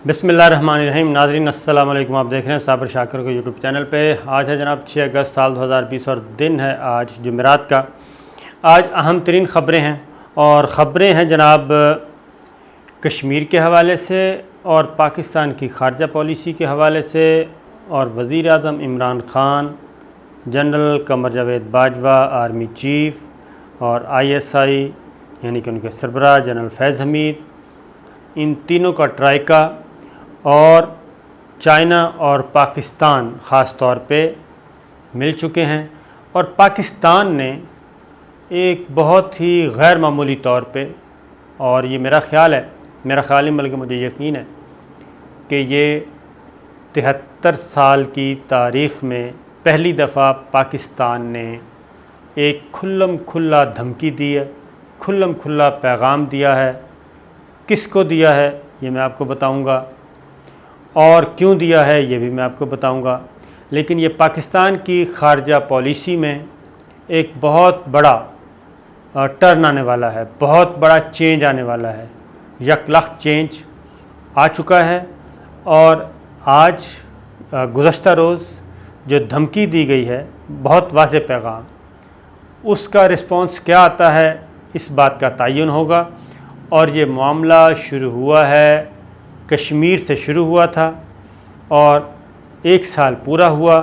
बिस्मिल्लाहिर्रहमानिर्रहीम। नाज़रीन अस्सलाम वालेकुम। आप देख रहे हैं साबिर शाकिर को यूट्यूब चैनल पे। आज है जनाब 6 अगस्त साल 2020 और दिन है आज जुमेरात का। आज अहम तरीन ख़बरें हैं और ख़बरें हैं जनाब कश्मीर के हवाले से और पाकिस्तान की खारजा पॉलिसी के हवाले से और वज़ीर आज़म Imran Khan, general Qamar Javed Bajwa army chief और ISI यानी कि उनके सरबराह जनरल फैज़ हमीद, इन तीनों का ट्राइका और चाइना और पाकिस्तान ख़ास तौर पे मिल चुके हैं। और पाकिस्तान ने एक बहुत ही गैर मामूली तौर पे, और ये मेरा ख़्याल नहीं बल्कि मुझे यकीन है कि ये 73 साल की तारीख़ में पहली दफ़ा पाकिस्तान ने एक खुल्लम खुल्ला धमकी दी है, खुल्लम खुल्ला पैगाम दिया है। किसको दिया है ये मैं आपको बताऊंगा और क्यों दिया है ये भी मैं आपको बताऊंगा। लेकिन ये पाकिस्तान की खारजा पॉलिसी में एक बहुत बड़ा टर्न आने वाला है, बहुत बड़ा चेंज आने वाला है। यकलख्त चेंज आ चुका है और आज गुज़श्ता रोज़ जो धमकी दी गई है, बहुत वाज़ेह पैगाम, उसका रिस्पॉन्स क्या आता है इस बात का तयन होगा। और ये मामला शुरू हुआ है, कश्मीर से शुरू हुआ था और 1 साल पूरा हुआ।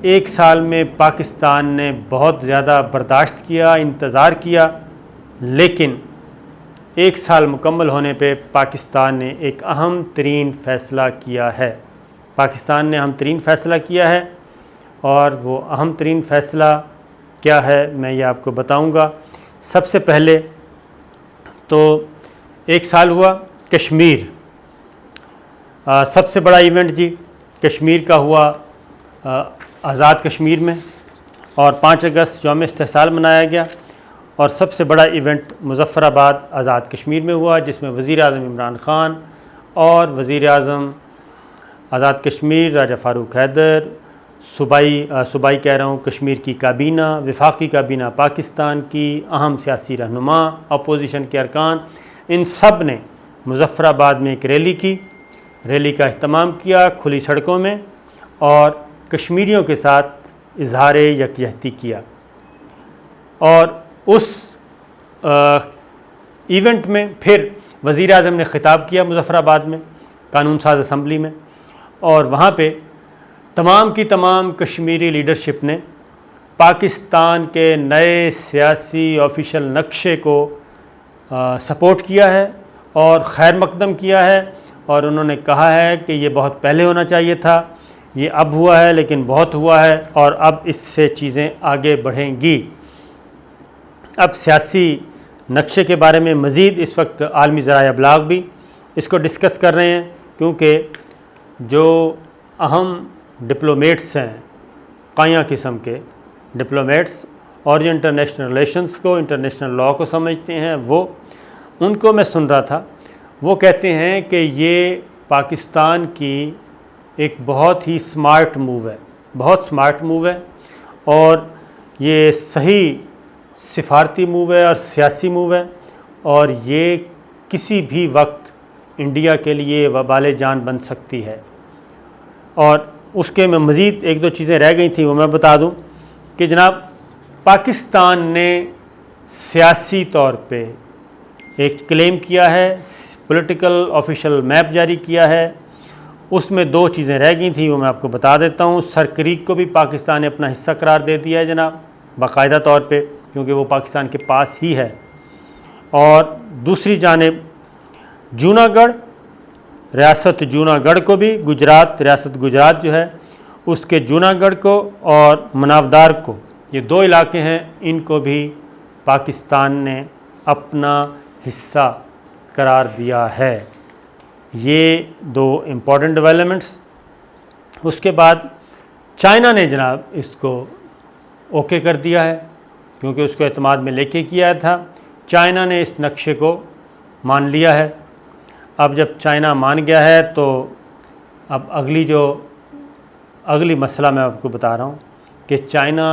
1 साल में पाकिस्तान ने बहुत ज़्यादा बर्दाश्त किया, इंतज़ार किया, लेकिन 1 साल मुकम्मल होने पे पाकिस्तान ने एक अहम तरीन फ़ैसला किया है। पाकिस्तान ने अहम तरीन फ़ैसला किया है और वो अहम तरीन फ़ैसला क्या है मैं ये आपको बताऊंगा। सबसे पहले तो 1 साल हुआ कश्मीर, सबसे बड़ा इवेंट जी कश्मीर का हुआ आज़ाद कश्मीर में, और 5 अगस्त यौम इस्तेहसाल मनाया गया। और सबसे बड़ा इवेंट मुज़फ़्फ़राबाद आज़ाद कश्मीर में हुआ, जिसमें वज़ीर आज़म इमरान ख़ान और वज़ीर आज़म आज़ाद कश्मीर राजा फ़ारूक हैदर, सूबाई कह रहा हूँ, कश्मीर की काबीना, वफाकी काबीना पाकिस्तान की, अहम सियासी रहनुमा, अपोजिशन के अरकान, इन सब ने मुज़फ़्फ़राबाद में एक रैली का अहतमाम किया खुली सड़कों में और कश्मीरियों के साथ इज़हार यकजहती किया। और उस इवेंट में फिर वज़ीर आज़म ने ख़िताब किया मुज़फ़्फ़राबाद में कानून साज असम्बली में, और वहाँ पे तमाम की तमाम कश्मीरी लीडरशिप ने पाकिस्तान के नए सियासी ऑफिशियल नक्शे को सपोर्ट किया है और खैर मकदम किया है। और उन्होंने कहा है कि ये बहुत पहले होना चाहिए था, ये अब हुआ है लेकिन बहुत हुआ है और अब इससे चीज़ें आगे बढ़ेंगी। अब सियासी नक्शे के बारे में मज़ीद इस वक्त आलमी ज़राए अबलाग भी इसको डिस्कस कर रहे हैं, क्योंकि जो अहम डिप्लोमेट्स हैं, काया किस्म के डिप्लोमेट्स और जो इंटरनेशनल रिलेशंस को, इंटरनेशनल लॉ को समझते हैं, वो उनको मैं सुन रहा था, वो कहते हैं कि ये पाकिस्तान की एक बहुत ही स्मार्ट मूव है, बहुत स्मार्ट मूव है और ये सही सिफारती मूव है और सियासी मूव है, और ये किसी भी वक्त इंडिया के लिए वबाल जान बन सकती है। और उसके में मज़ीद 1-2 चीज़ें रह गई थी, वो मैं बता दूं कि जनाब पाकिस्तान ने सियासी तौर पे एक क्लेम किया है, पॉलिटिकल ऑफिशियल मैप जारी किया है। उसमें 2 चीज़ें रह गई थी, वो मैं आपको बता देता हूँ। सर क्रीक को भी पाकिस्तान ने अपना हिस्सा करार दे दिया है जनाब, बाकायदा तौर पे, क्योंकि वो पाकिस्तान के पास ही है। और दूसरी जानिब जूनागढ़, रियासत जूनागढ़ को भी, गुजरात, रियासत गुजरात जो है उसके जूनागढ़ को और मनावदार को, ये 2 इलाके हैं, इनको भी पाकिस्तान ने अपना हिस्सा करार दिया है। ये 2 इम्पॉर्टेंट डेवलपमेंट्स। उसके बाद चाइना ने जनाब इसको ओके कर दिया है, क्योंकि उसको एतमाद में लेके किया था। चाइना ने इस नक्शे को मान लिया है। अब जब चाइना मान गया है तो अब अगली मसला मैं आपको बता रहा हूँ कि चाइना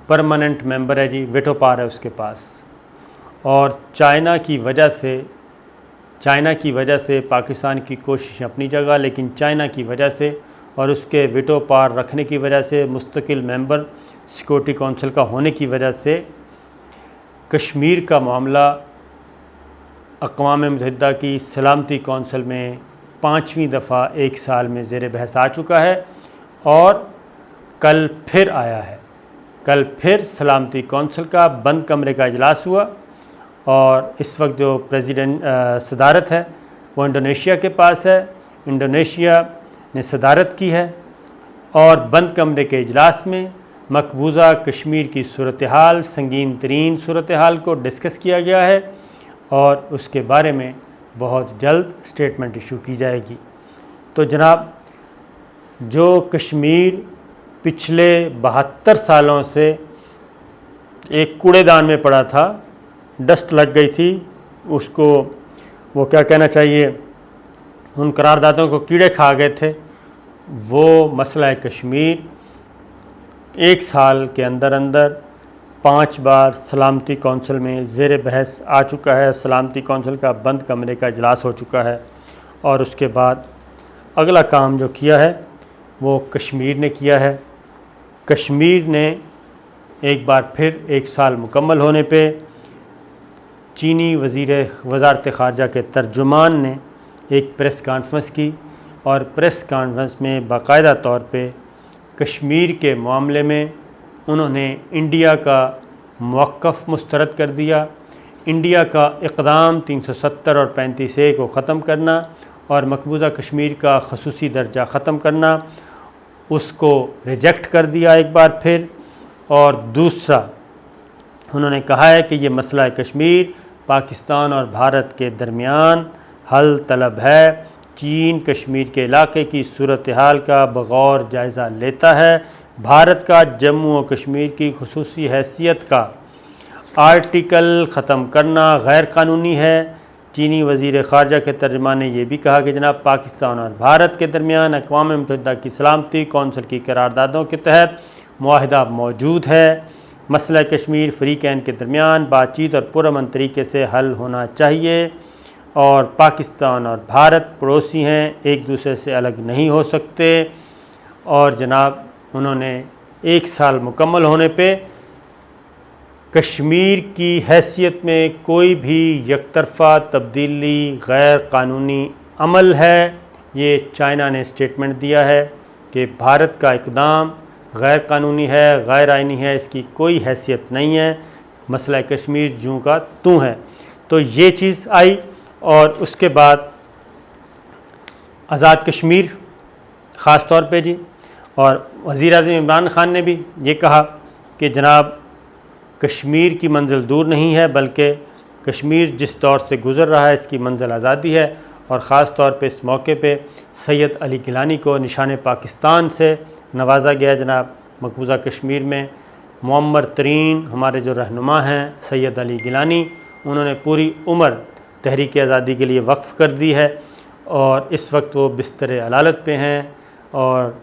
परमानेंट मेंबर है जी, वेटो पावर है उसके पास, और चाइना की वजह से चाइना की वजह से पाकिस्तान की कोशिश अपनी जगह, लेकिन चाइना की वजह से और उसके विटो पार रखने की वजह से, मुस्तकिल मेंबर सिक्योरिटी काउंसिल का होने की वजह से कश्मीर का मामला अक़वाम मुत्तहिदा की सलामती कौंसिल में 5वीं दफ़ा एक साल में ज़ेर बहस आ चुका है और कल फिर आया है। कल फिर सलामती कौंसिल का बंद कमरे का इजलास हुआ और इस वक्त जो प्रेसिडेंट सदारत है वो इंडोनेशिया के पास है। इंडोनेशिया ने सदारत की है और बंद कमरे के इजलास में मकबूजा कश्मीर की सूरत हाल, संगीन तरीन सूरत हाल को डिस्कस किया गया है और उसके बारे में बहुत जल्द स्टेटमेंट इशू की जाएगी। तो जनाब, जो कश्मीर पिछले 72 सालों से एक कूड़ेदान में पड़ा था, डस्ट लग गई थी उसको, वो क्या कहना चाहिए, उन करारदादों को कीड़े खा गए थे, वो मसला है कश्मीर एक साल के अंदर अंदर 5 बार सलामती कौंसिल में ज़ेर बहस आ चुका है। सलामती कौंसिल का बंद कमरे का इजलास हो चुका है और उसके बाद अगला काम जो किया है वो कश्मीर ने किया है। कश्मीर ने एक बार फिर एक साल मुकम्मल होने पे चीनी वज़ारत ख़ारजा के तर्जुमान ने एक प्रेस कॉन्फ्रेंस की और प्रेस कॉन्फ्रेंस में बाकायदा तौर पे कश्मीर के मामले में उन्होंने इंडिया का मौक़िफ़ मुस्तरद कर दिया। इंडिया का इक़दाम 370 और 35A को ख़त्म करना और मकबूजा कश्मीर का ख़ुसूसी दर्जा ख़त्म करना, उसको रिजेक्ट कर दिया एक बार फिर। और दूसरा, उन्होंने कहा है कि ये मसला कश्मीर पाकिस्तान और भारत के दरमियान हल तलब है। चीन कश्मीर के इलाके की सूरत हाल का बगौर जायज़ा लेता है। भारत का जम्मू और कश्मीर की खुसूसी हैसियत का आर्टिकल ख़त्म करना गैर कानूनी है। चीनी वज़ीर ख़ारजा के तर्जुमान ने यह भी कहा कि जनाब, पाकिस्तान और भारत के दरमियान अक़वाम मुत्तहिदा की सलामती कौंसिल की करारदादों के तहत मुआहिदा मौजूद है। मसला कश्मीर फ़रीक़ैन के दरमियान बातचीत और पुरअमन तरीके से हल होना चाहिए और पाकिस्तान और भारत पड़ोसी हैं, एक दूसरे से अलग नहीं हो सकते। और जनाब, उन्होंने एक साल मुकम्मल होने पे कश्मीर की हैसियत में कोई भी यकतरफ़ा तब्दीली गैर कानूनी अमल है, ये चाइना ने स्टेटमेंट दिया है कि भारत का इक़दाम गैर कानूनी है, गैर आइनी है, इसकी कोई हैसियत नहीं है, मसला कश्मीर जूँ का तूँ है। तो ये चीज़ आई और उसके बाद आज़ाद कश्मीर ख़ास तौर पे जी, और वज़ीर-ए-आज़म इमरान ख़ान ने भी ये कहा कि जनाब, कश्मीर की मंजिल दूर नहीं है, बल्कि कश्मीर जिस दौर से गुज़र रहा है इसकी मंजिल आज़ादी है। और ख़ास तौर पे इस मौके पे सैयद अली गिलानी को निशान पाकिस्तान से नवाजा गया। जनाब, मकबूजा कश्मीर में मुअम्मर तरीन हमारे जो रहनुमा हैं सैयद अली गिलानी, उन्होंने पूरी उम्र तहरीक आज़ादी के लिए वक्फ़ कर दी है और इस वक्त वो बिस्तर अलालत पे हैं और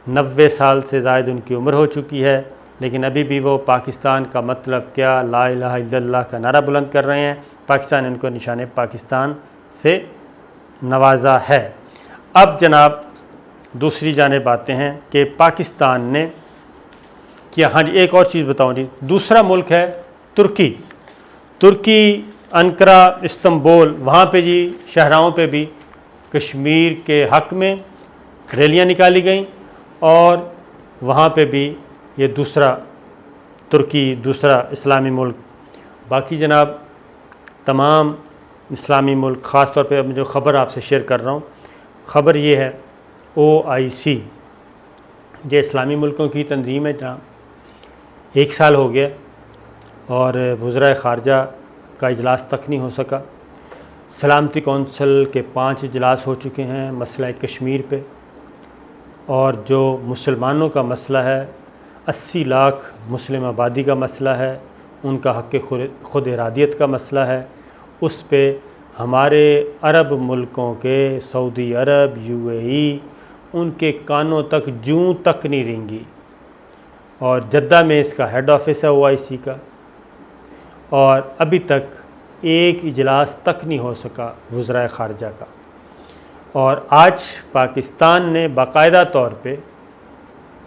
90 साल से ज़ायद उनकी उम्र हो चुकी है, लेकिन अभी भी वो पाकिस्तान का मतलब क्या, ला इलाहा इल्लल्लाह का नारा बुलंद कर रहे हैं। पाकिस्तान इनको निशान पाकिस्तान से नवाजा है। अब जनाब, दूसरी जानिब आते हैं कि पाकिस्तान ने किया। हाँ जी, एक और चीज़ बताऊँ जी, दूसरा मुल्क है तुर्की। तुर्की अंकरा, इस्तांबुल, वहाँ पे जी शहराओं पे भी कश्मीर के हक़ में रैलियाँ निकाली गईं और वहाँ पे भी ये दूसरा तुर्की, दूसरा इस्लामी मुल्क। बाकी जनाब, तमाम इस्लामी मुल्क, ख़ास तौर पे अब जो ख़बर आपसे शेयर कर रहा हूँ, ख़बर ये है OIC, ये इस्लामी मुल्कों की तंजीम है जनाब, 1 साल हो गया और वज़राए ख़ारजा का इजलास तक नहीं हो सका। सलामती कौंसिल के 5 इजलास हो चुके हैं मसला कश्मीर पे, और जो मुसलमानों का मसला है, 80 लाख मुस्लिम आबादी का मसला है, उनका हक़ खुद इरादियत का मसला है, उस पे हमारे अरब मुल्कों के, सऊदी अरब, UAE, उनके कानों तक जूं तक नहीं रेंगी। और जद्दा में इसका हेड ऑफिस है OIC का, और अभी तक एक इजलास तक नहीं हो सका वज़राए ख़ारजा का। और आज पाकिस्तान ने बाकायदा तौर पे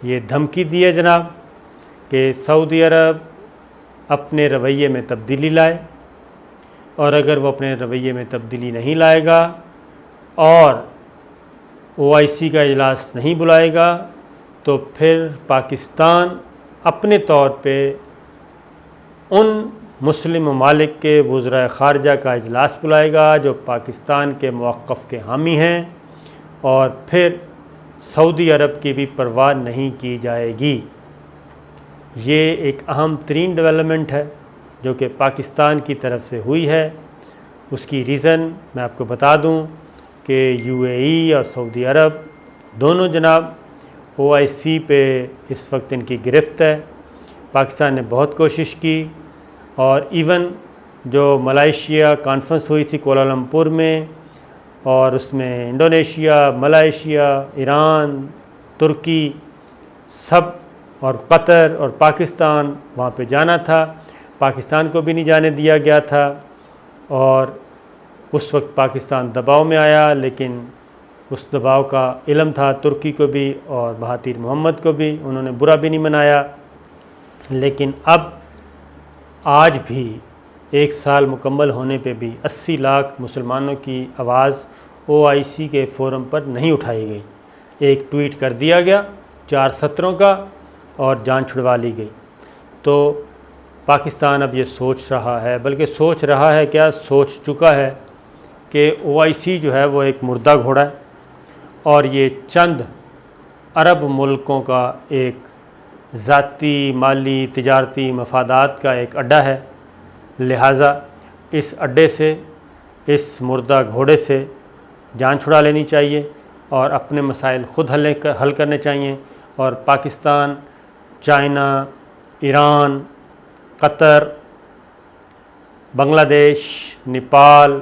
ये धमकी दी है जनाब कि सऊदी अरब अपने रवैये में तब्दीली लाए, और अगर वो अपने रवैये में तब्दीली नहीं लाएगा और OIC का इजलास नहीं बुलाएगा तो फिर पाकिस्तान अपने तौर पे उन मुस्लिम ममालिक के वज़राए ख़ारजा का इजलास बुलाएगा जो पाकिस्तान के मौक़िफ़ के हामी हैं, और फिर सऊदी अरब की भी परवाह नहीं की जाएगी। ये एक अहम तरीन डेवलपमेंट है जो कि पाकिस्तान की तरफ से हुई है। उसकी रीज़न मैं आपको बता दूं कि UAE और सऊदी अरब दोनों जनाब OIC पे इस वक्त इनकी गिरफ्त है। पाकिस्तान ने बहुत कोशिश की, और इवन जो मलाइशिया कॉन्फ्रेंस हुई थी कोलालमपुर में, और उसमें इंडोनेशिया, मलाइशिया, ईरान, तुर्की सब, और कतर और पाकिस्तान वहाँ पे जाना था, पाकिस्तान को भी नहीं जाने दिया गया था। और उस वक्त पाकिस्तान दबाव में आया, लेकिन उस दबाव का इल्म था तुर्की को भी और महातिर मोहम्मद को भी, उन्होंने बुरा भी नहीं मनाया। लेकिन अब आज भी 1 साल मुकम्मल होने पे भी 80 लाख मुसलमानों की आवाज़ OIC के फ़ोरम पर नहीं उठाई गई। एक ट्वीट कर दिया गया 4 सत्रों का और जान छुड़वा ली गई। तो पाकिस्तान अब ये सोच रहा है, बल्कि सोच रहा है क्या, सोच चुका है कि OIC जो है वो एक मुर्दा घोड़ा है और ये चंद अरब मुल्कों का एक ज़ाती, माली, तिजारती मफादात का एक अड्डा है। लिहाजा इस अड्डे से, इस मुर्दा घोड़े से जान छुड़ा लेनी चाहिए और अपने मसाइल ख़ुद हल करने चाहिए। और Pakistan, China, Iran, Qatar, Bangladesh, Nepal,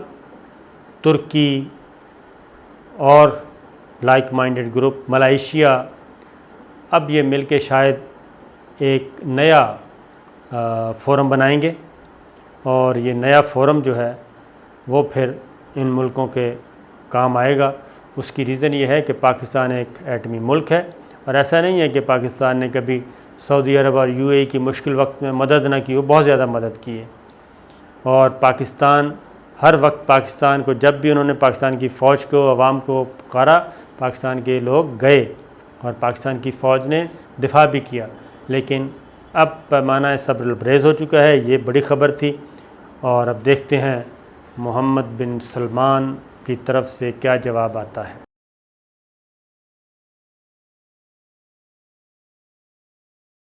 तुर्की और लाइक माइंडेड ग्रुप मलाइशिया, अब ये मिल के शायद एक नया फ़ोरम बनाएंगे, और ये नया फ़ोरम जो है वो फिर इन मुल्कों के काम आएगा। उसकी रीज़न ये है कि पाकिस्तान एक एटमी मुल्क है, और ऐसा नहीं है कि पाकिस्तान ने कभी सऊदी अरब और UAE की मुश्किल वक्त में मदद ना की हो, बहुत ज़्यादा मदद की है। और पाकिस्तान हर वक्त, पाकिस्तान को जब भी उन्होंने पाकिस्तान की फ़ौज को, अवाम को पुकारा, पाकिस्तान के लोग गए और पाकिस्तान की फ़ौज ने दिफा भी किया। लेकिन अब पैमाना सब लबरेज़ हो चुका है, ये बड़ी ख़बर थी। और अब देखते हैं मोहम्मद बिन सलमान की तरफ से क्या जवाब आता है।